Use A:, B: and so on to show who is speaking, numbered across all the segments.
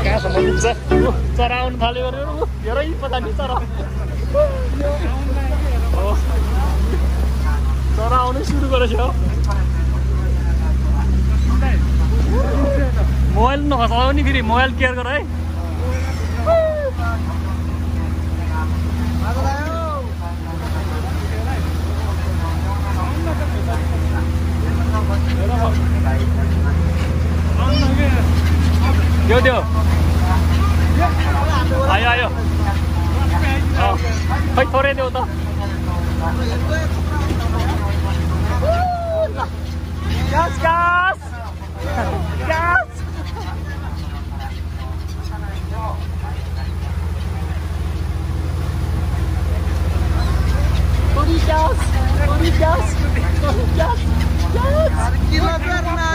A: कहाँसम्म पुग्छ चरा आउनु थाल्यो अरे हेरै पता नि चरा चरा आउनै सुरु गरेछ हो मोबाइल नखसाउ नि फेरि मोबाइल केयर गर है देऊ देऊ आयो आयो खै थोरै देऊ त ग्यास ग्यास ग्यास थोड़ी ग्यास थोड़ी ग्यास थोड़ी ग्यास ग्यास किलो करना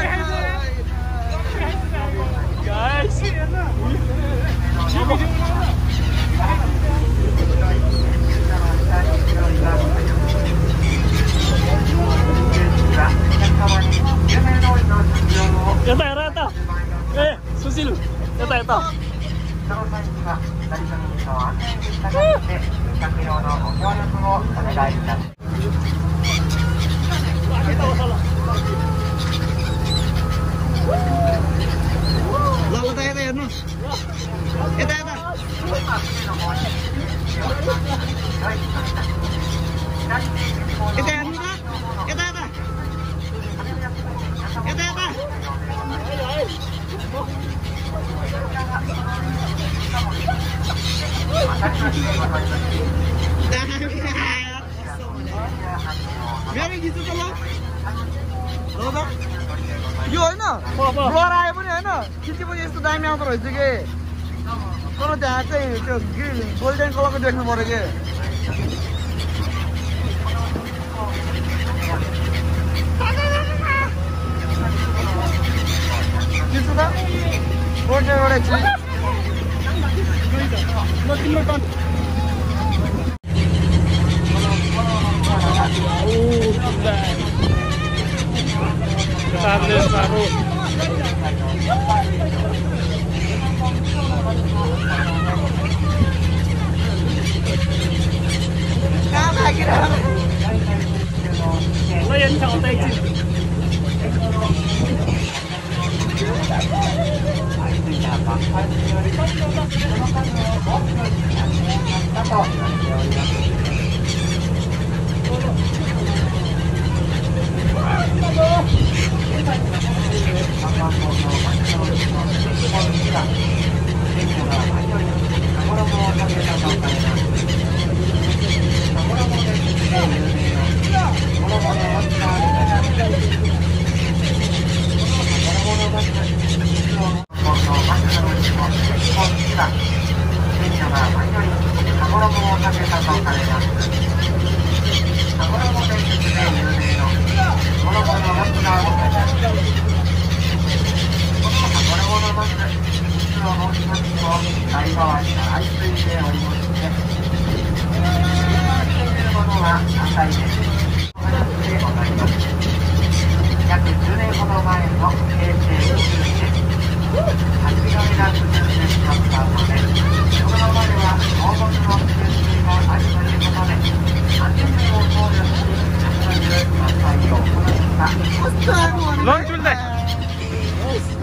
A: guys yata yata Susil yata yata Lalu tanya tanya nus, kita apa? Kita apa? Kita apa? Kita apa? Biar gitu kalau, lo tak? यो हैन blur आयो पनि हैन किति पनि यस्तो दामी आउँदो रहेछ के तर त्यहाँ चाहिँ त्यो गोल्डन कलरको देख्नु पर्यो के त्यसो त गोल्डन एउटा Saatnya baru. Apa kira? Lo yang cakap taksi.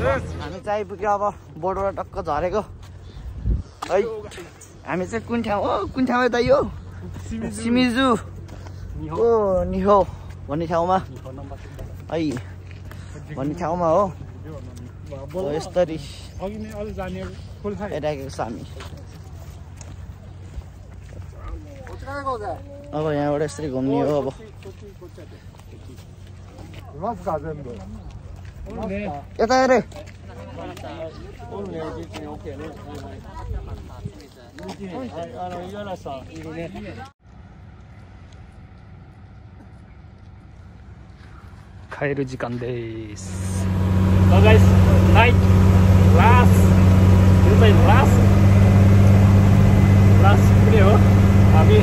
A: हामी चाहिँ आइपुग्यो अब बोर्डर टक्क झरेको है हामी चाहिँ कुन ठाउँ हो कुन ठाउँ त यो सिमिजु ओ निहो भन्ने ठाउँमा है भन्ने ठाउँमा हो यसरी हेरिरहेको छ हामी अब यहाँबाट यसरी घुम्ने हो अब यता हेरे खाएर जिकान देश So guys, night last यो चाहिँ लास्ट पनि हो हामी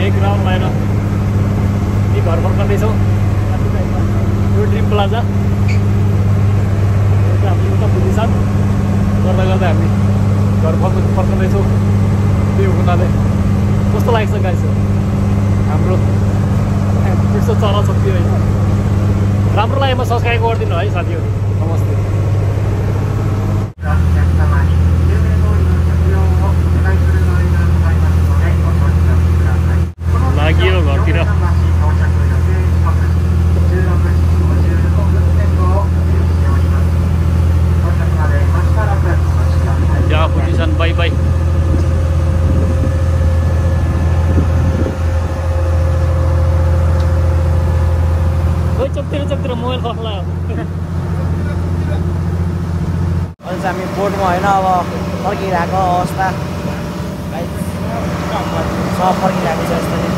A: एक राउन्ड लाएर घर फर्कँदैछौँ यो ड्रिम प्लाजा
B: गर्दा गर्दा हामी घर फर्कँदैछौँ त्यो हुनाले कस्तो लाग्छ गाइस हाम्रो त्यस्तो चरा छ त्यो होइन राम्रो लागेमा सब्सक्राइब गरिदिनु है साथीहरू नमस्ते लाग्यो घरतिर या पोजिसन बाई बाई चपतिर मोबाइल खस्ला
A: अहिले चाहिँ हामी बोटमा होइन अब फर्किरहेको अवस्था सब फर्किरहेको छ यस्तै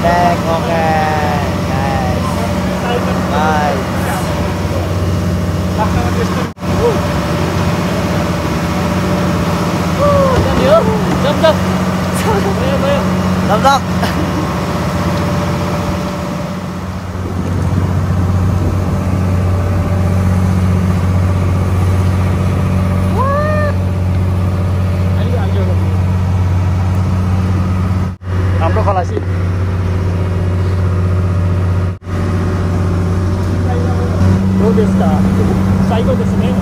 A: back okay guys bye Jump.
B: हाम्रो खलासीどうですか最高ですね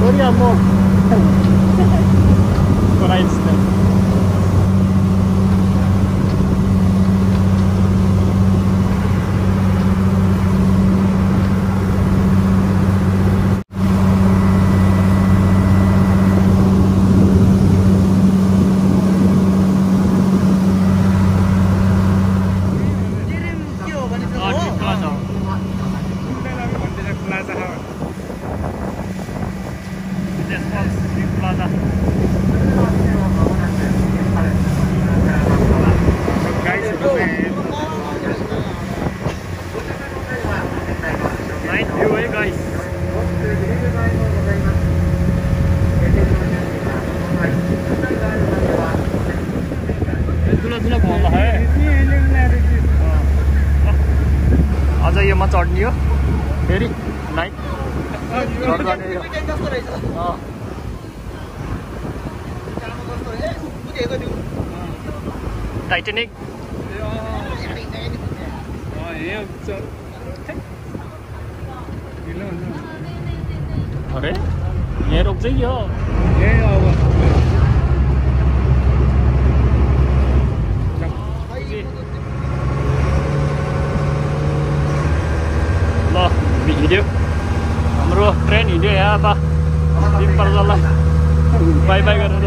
B: これはもうトライですねअझ योमा चढ्ने हो फेरि नाइट टाइटेनिक अरे यहाँ रोक्छ कि हो ल हिँड्यो हाम्रो ट्रेन हिँड्यो यहाँ त दिन पर्छ बाई बाई गरेर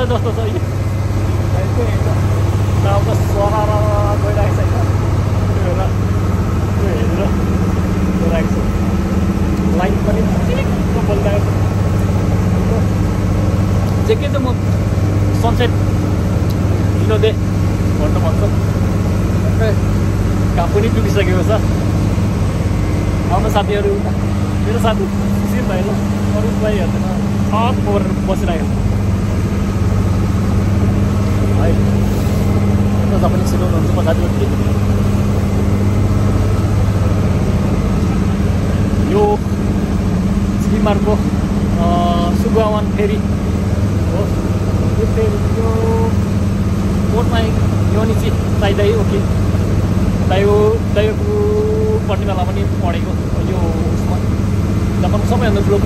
B: जस्तो छ यो सरा गइरहेको छ लाइन पनि बोलिरहेको छ के त म सनसेट किन दे भन्नु भन्छ घाम पनि डुबिसकेको छ आउनु साथीहरू मेरो साथी सिर भयो अरूलाई हेर्दैन फोर बसिरहेको है तपाईँ सिकाउनुहुन्छ म साथीहरू यो सिमारको सुगवान फेरी हो यो फेरीको बोटमा योनिची ताइदाई ओके दाइयोपट्टि बेला पनि पढेको यो उसमा जापानको सबैभन्दा ठुलो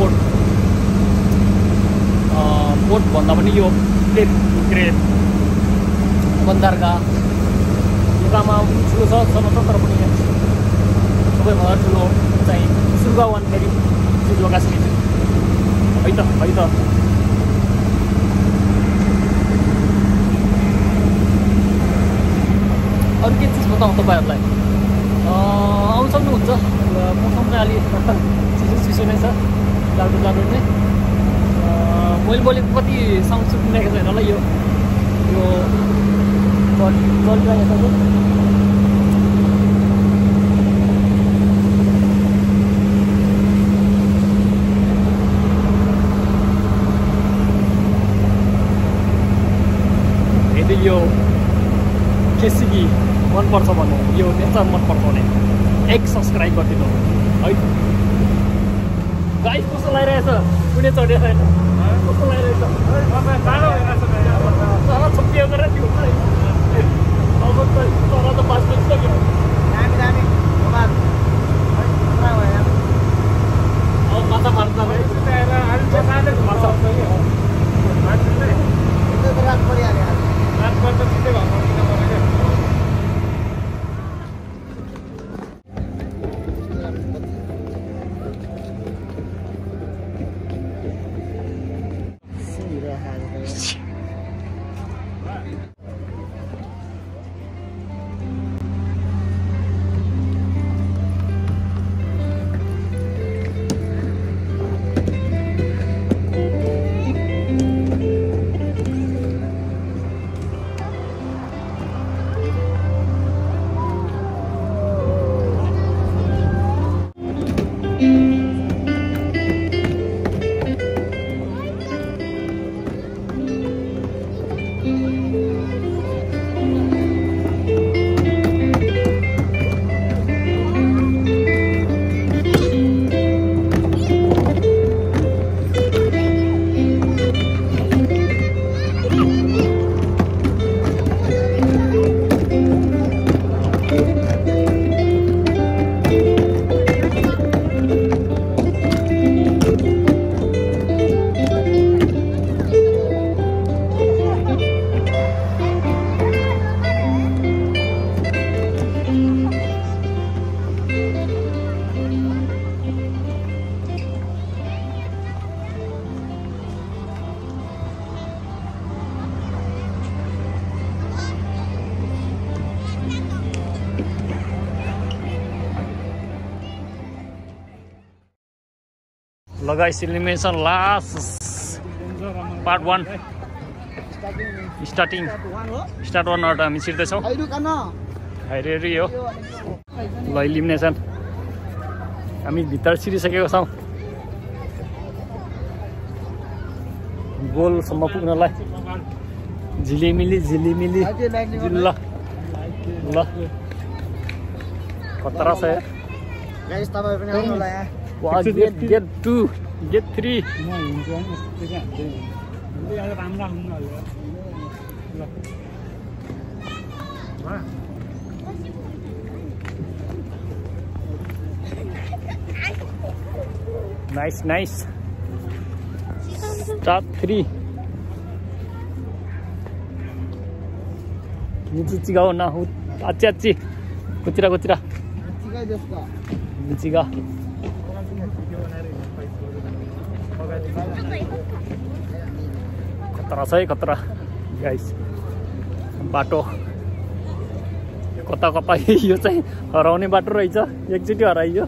B: बोट भन्दा पनि यो ग्रेट बन्दरगाह युगामा ठुलो छ तर पनि सबैभन्दा ठुलो चाहिँ सुगवान फेरी शिजुओका काश्मीर है त बताउँ तपाईँहरूलाई आउनु सक्नुहुन्छ मौसम चाहिँ अलि चिसो नै छ जाडो नै मैले बोलेको कति साउन्ड सुनिरहेको छैन होला यो चलिरहेको छ यदि यो केसिबी मनपर्छ भने यो नेचर मनपर्छ भने एक सब्सक्राइब गरिदिनु है गाइस कस्तो लागिरहेछ कुनै चढेको छैन कस्तो लागिरहेछ छोपियो गरेर त्यो अब त बाँच्नु सक्यो अब माछा मार्छ guys, elimination last part 1 starting start 1 order हामी छिर्दैछौँ हाइरेरी हो ल elimination हामी भित्र छिरिसकेको छौँ गोलसम्म पुग्नलाई झिलिमिली ल ल खतरा छ
A: गाइस तपाईहरु पनि आउनु होला यहाँ
B: get 2 get 3 nice start 3 違うなあっちこちら違いですか違うकतरा guys बाटो कता यो चाहिँ हराउने बाटो रहेछ एकचोटि हराइयो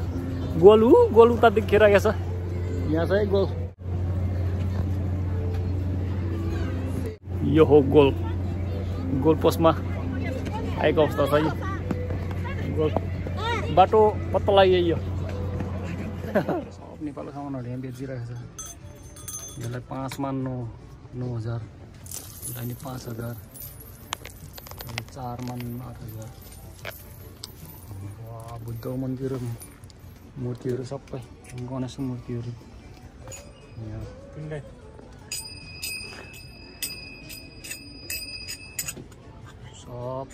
B: गोल उता देखिरहेको छ यहाँ चाहिँ यो हो गोल पोस्टमा आएको अवस्था छ गोल बाटो पत्ता लाग्यो यो सब नेपाली सामानहरु यहाँ बेचिरहेको छ यसलाई 5 मा 9,000 यसलाई नि 5,000 4 मा 8,000 वा बुद्ध मन्दिर मूर्तिहरु सबै गणेश मूर्तिहरु यहाँ सब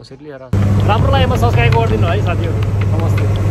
B: कसैले हेर राम्रो लागेमा सब्स्क्राइब गरिदिनु है साथीहरु नमस्ते